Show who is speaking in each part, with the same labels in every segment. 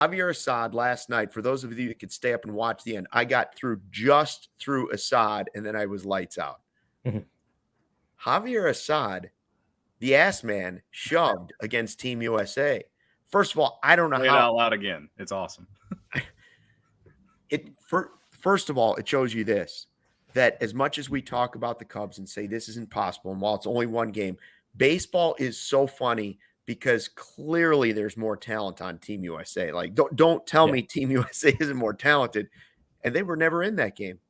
Speaker 1: Javier Assad last night, for those of you that could stay up and watch the end, I got just through Assad, and then I was lights out.
Speaker 2: Mhm.
Speaker 1: Javier Assad, the ass man, shoved against Team USA. First of all, I don't know
Speaker 3: Play it out loud again. It's awesome.
Speaker 1: First of all, it shows you this, that as much as we talk about the Cubs and say this isn't possible, and while it's only one game, baseball is so funny because clearly there's more talent on Team USA. Like, don't tell me Team USA isn't more talented. And they were never in that game.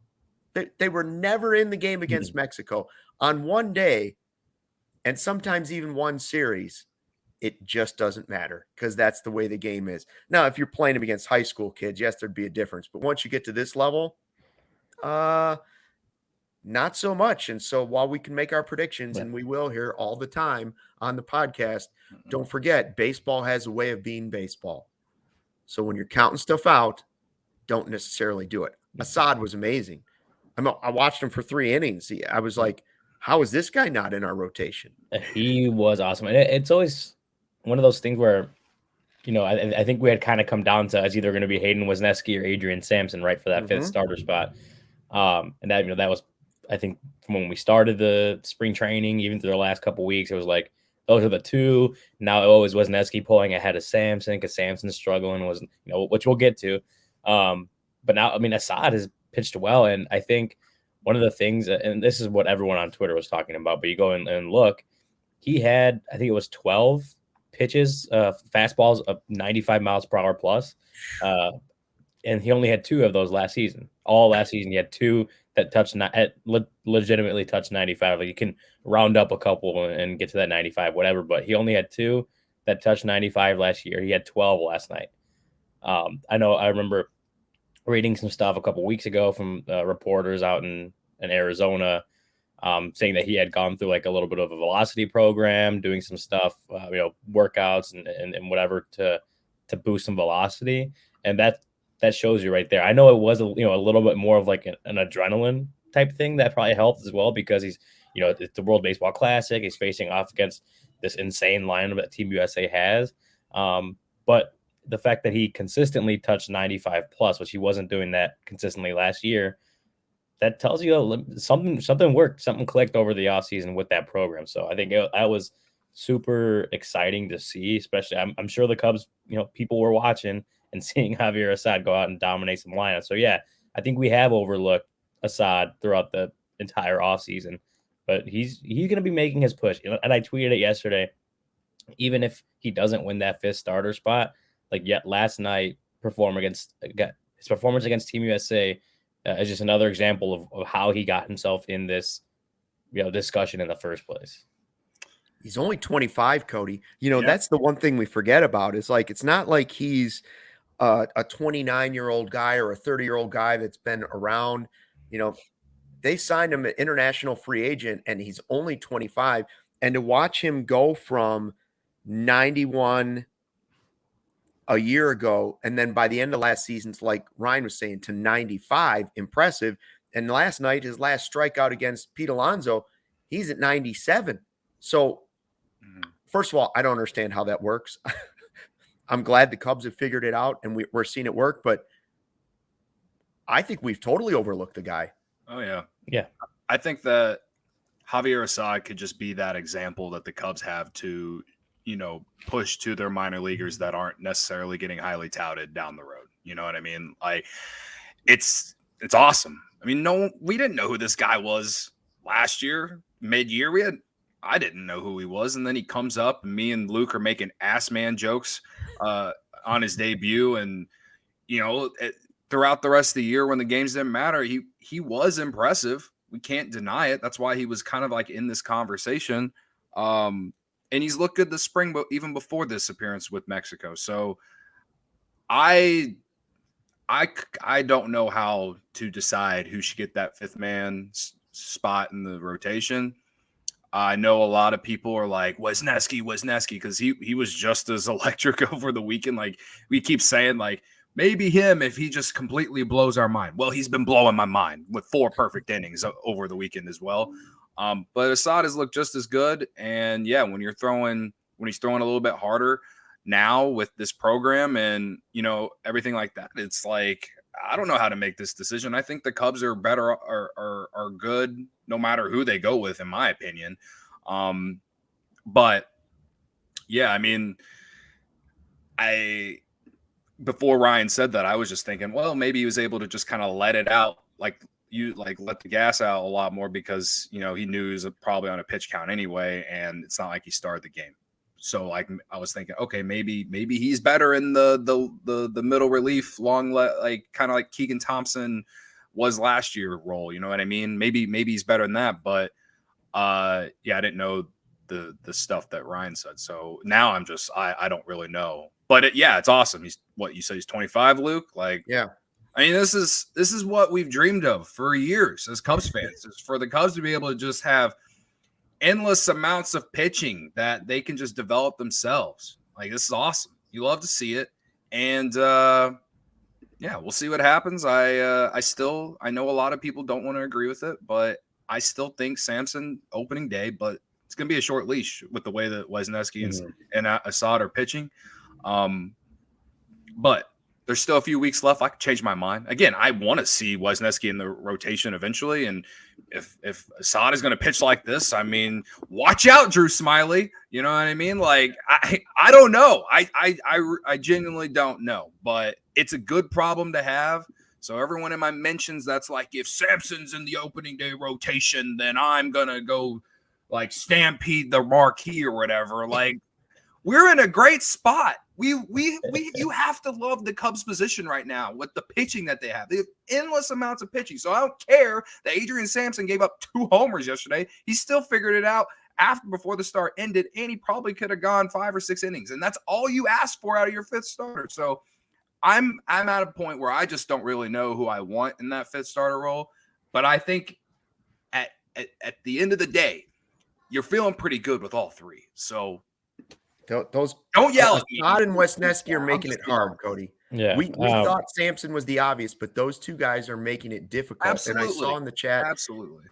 Speaker 1: They were never in the game against Mexico on one day, and sometimes even one series. It just doesn't matter because that's the way the game is. Now, if you're playing them against high school kids, yes, there'd be a difference. But once you get to this level, not so much. And so while we can make our predictions, and we will here all the time on the podcast, don't forget, baseball has a way of being baseball. So when you're counting stuff out, don't necessarily do it. Assad was amazing. I watched him for 3 innings. I was like, how is this guy not in our rotation?
Speaker 2: He was awesome. And it's always one of those things where, I think we had kind of come down to it's either going to be Hayden Wesneski or Adrian Sampson, right, for that fifth starter spot. And that was, I think, from when we started the spring training, even through the last couple of weeks, it was like those are the two. Now it always Wesneski pulling ahead of Sampson because Sampson's struggling, which we'll get to. But now, Assad has pitched well, and I think one of the things, and this is what everyone on Twitter was talking about, but you go and look, he had, I think it was 12 pitches, fastballs of 95 miles per hour plus. And he only had 2 of those last season. All last season, he had 2 that legitimately touched 95. Like, you can round up a couple and get to that 95, whatever, but he only had 2 that touched 95 last year. He had 12 last night. I remember reading some stuff a couple weeks ago from reporters out in Arizona, saying that he had gone through like a little bit of a velocity program, doing some stuff, workouts and whatever to boost some velocity. And that shows you right there. I know it was a little bit more of like an adrenaline type thing that probably helped as well because he's, it's the World Baseball Classic. He's facing off against this insane lineup that Team USA has. But the fact that he consistently touched 95 plus, which he wasn't doing that consistently last year, that tells you something worked, something clicked over the offseason with that program. So I think that was super exciting to see, especially I'm sure the Cubs, people were watching and seeing Javier Assad go out and dominate some lineups. So yeah, I think we have overlooked Assad throughout the entire offseason, but he's going to be making his push. And I tweeted it yesterday, even if he doesn't win that 5th starter spot, like yet last night his performance against Team USA is just another example of how he got himself in this, discussion in the first place.
Speaker 1: He's only 25, Cody. That's the one thing we forget about is like, it's not like he's a 29-year-old guy or a 30-year-old guy that's been around. They signed him an international free agent and he's only 25. And to watch him go from 91 a year ago, and then by the end of last season, like Ryan was saying, to 95, impressive. And last night, his last strikeout against Pete Alonso, he's at 97. So, first of all, I don't understand how that works. I'm glad the Cubs have figured it out, and we're seeing it work, but I think we've totally overlooked the guy.
Speaker 3: Oh, yeah.
Speaker 2: Yeah.
Speaker 3: I think that Javier Assad could just be that example that the Cubs have to push to their minor leaguers that aren't necessarily getting highly touted down the road. You know what I mean? Like, it's awesome. I mean, we didn't know who this guy was last year, mid-year. I didn't know who he was, and then he comes up, and me and Luke are making ass man jokes on his debut, and throughout the rest of the year when the games didn't matter, he was impressive. We can't deny it. That's why he was kind of like in this conversation. And he's looked good this spring, but even before this appearance with Mexico. So I don't know how to decide who should get that 5th man spot in the rotation. I know a lot of people are like, Wesneski, because he was just as electric over the weekend. Like, we keep saying, like, maybe him if he just completely blows our mind. Well, he's been blowing my mind with 4 perfect innings over the weekend as well. But Assad has looked just as good. And yeah, when he's throwing a little bit harder, now with this program and, you know, everything like that, it's like, I don't know how to make this decision. I think the Cubs are better are good no matter who they go with, in my opinion. But yeah, I mean, before Ryan said that, I was just thinking, well, maybe he was able to just kind of let it out, let the gas out a lot more because, you know, he knew he was probably on a pitch count anyway, and it's not like he started the game. So like I was thinking, okay, maybe he's better in the middle relief, like kind of like Keegan Thompson was last year role. You know what I mean? Maybe he's better than that. But yeah, I didn't know the stuff that Ryan said. So now I'm just I don't really know. But yeah, it's awesome. He's what you said. He's 25, Luke. Like,
Speaker 1: yeah.
Speaker 3: I mean, this is what we've dreamed of for years as Cubs fans. Is for the Cubs to be able to just have endless amounts of pitching that they can just develop themselves. Like, this is awesome. You love to see it. And yeah, we'll see what happens. I know a lot of people don't want to agree with it, but I still think Sampson opening day, but it's going to be a short leash with the way that Wesneski and Assad are pitching. But there's still a few weeks left. I could change my mind. Again, I want to see Wesneski in the rotation eventually. And if Assad is going to pitch like this, I mean, watch out, Drew Smiley. You know what I mean? Like, I don't know. I genuinely don't know. But it's a good problem to have. So everyone in my mentions that's like, if Sampson's in the opening day rotation, then I'm going to go like stampede the marquee or whatever. Like, we're in a great spot. You have to love the Cubs position right now with the pitching that they have. They have endless amounts of pitching. So I don't care that Adrian Sampson gave up 2 homers yesterday. He still figured it out before the start ended, and he probably could have gone 5 or 6 innings. And that's all you ask for out of your 5th starter. So I'm at a point where I just don't really know who I want in that 5th starter role. But I think at the end of the day, you're feeling pretty good with all 3. So
Speaker 1: those
Speaker 3: don't yell at me.
Speaker 1: Assad and Wesneski are making it hard, Cody.
Speaker 2: Yeah,
Speaker 1: we thought Sampson was the obvious, but those 2 guys are making it difficult.
Speaker 3: Absolutely.
Speaker 1: And I saw in the chat,
Speaker 3: absolutely,